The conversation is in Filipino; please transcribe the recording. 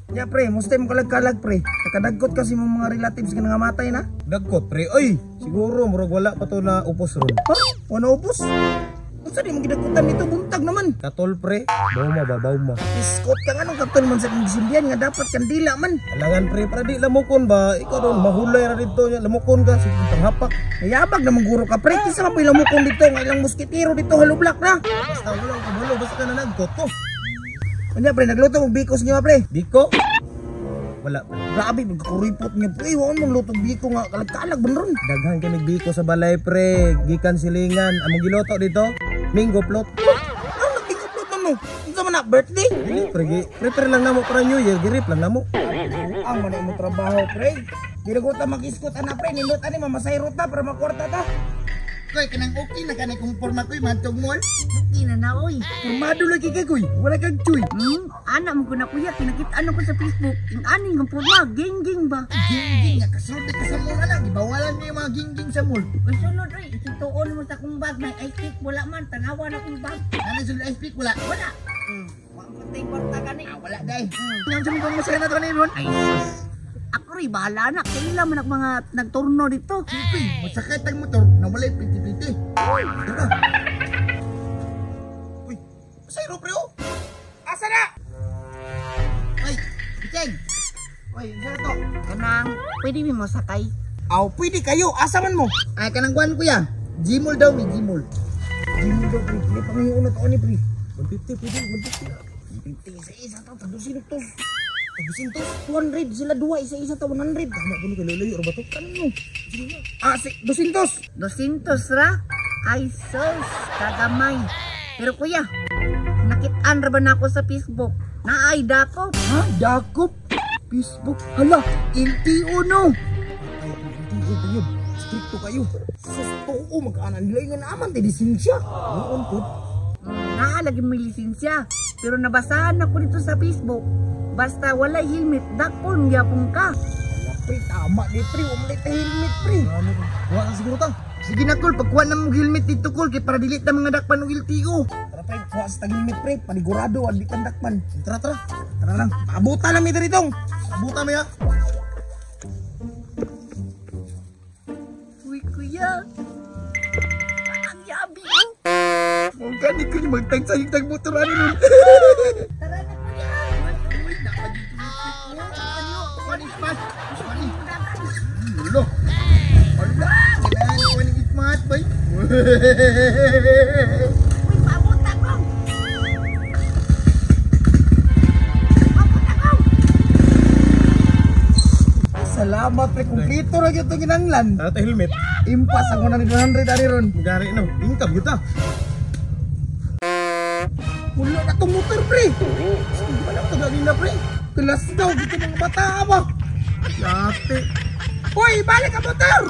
Ya pre, musta mo kalag-kalag pre. Nakadagkot kasi mong mga relatives ka nga matay na. Dagkot pre, oy, siguro murag wala pa to na upos ron. Ha? Wala upos? Unsa di magidagkutan nito buntag naman? Katol pre, baw ma. Iskot ka nga nung kapton man sa kong nga dapat kandila man. Alangan pre, para di lamukon ba? Ikaw doon, mahulay ra dito niya, lamukon ka, sige panghapak. Nayabag naman guro ka pre, kisa ka pa ilamukon dito, nga ilang muskitiro dito halublak na. Basta walang kabalo, basta ka na nagkot ko. Kanya pre, nagluto mong bikos niyo pre. Biko? Wala pre. Grabe, magkakuripot niya pre, wala mong lutong biko nga, kalag-kalag ba ron? Daghan kay nagbiko sa balay pre, gikan silingan. Among giloto dito, Mingo plot. Ano nag-biko-plot na mo? Unsa man na, birthday? Dili pre, prepare lang namo para New Year, girip lang namo. Ang manay mo trabaho pre. Giragot ta mag-iskot ana pre, nindot ani mamasayrot ta para makwarta ta. Koy, kanang okay na kanay kung forma ko'y mantog mall. Okay na oy. Formado lagi kay kuy, wala kang chuy. Anak mo ko na kuya, kinakita ko sa Facebook. Yung aning ng forma, ging-ging ba? Gingging nga, kasunod ka sa mall anak. Ibawalan niyo yung mga gingging sa mall. Kasunod rin, itutuon mo sa kong bag. May ice pick, wala man. Tanawa na kong bag. Ano sa ice pick? Wala. Wala. Patay kwarta ka ni. Wala dahil. Yang sa mga masaya na to ni ron. Ay, ako rin, bahala na. Kaila man ang mga nagturno dito. Sige, masakit ang motor na wala'y piti-piti. Tara. Uy, masayro pre oh. Asa na? Ay, Bicheng. Uy, unsa to? Kanang, pwede mo sakay. Aw, pwede kayo, asa man mo? Ay, kanang kuhan kuya. Gmall daw ni Gmall. Dili do pre, dili pa may una to ni pre. 150 pwede, 150. 50 isa to, tadusin to. Tadusin to, 200 sila dua, isa-isa to 100. Tama ko ni kay lalayo ra ba to? Ano? Ah, 200. 200 ra? Ay, sus, kagamay. Pero kuya, nakitaan ra ba na ako sa Facebook? Naay dako. Ha? Dakop? Facebook? Hala, LTO no. Ay, LTO ba yun? Stricto kayo. Sus, too, magkaanan nila yung naman, tayo lisensya. Noon po. Nakalagi may lisensya. Pero nabasahan ako dito sa Facebook. Basta wala helmet, dakon gyapon ka. Wala pre, tama di pre, umlit na helmet pre. Wa ka siguro ta. Sige na Kol, pagkuha na mong helmet dito Kol. Kaya para dilit na mga dakpan ng LTO. Tara pre, kuha sa tag-helmet pre, panigurado, adi tandakman. Tara. Tara lang, abutan lang ito ritong. Abuta mo ya. Uy, kuya. Ang yabi oh. Huwag ka, di ko yung magtagsayang tagmotoran nun. Tara na kuya. Uy, dapat dito yung helmet mo. Ano? Kuhan ispat. Kuhan Ulo. Wala. Kailangan kuhan yung ismat, bay. Uy, paabot ako. Salamat pre, kumplito na yung ginanglan. Tara ta helmet. Impas ang 100 ari ron. Gari no, income kita. Wala na itong motor pre. Wala ka gagawin na pre. Kelas daw, dito mga bata ba? Yate. Hoy, balik ang motor!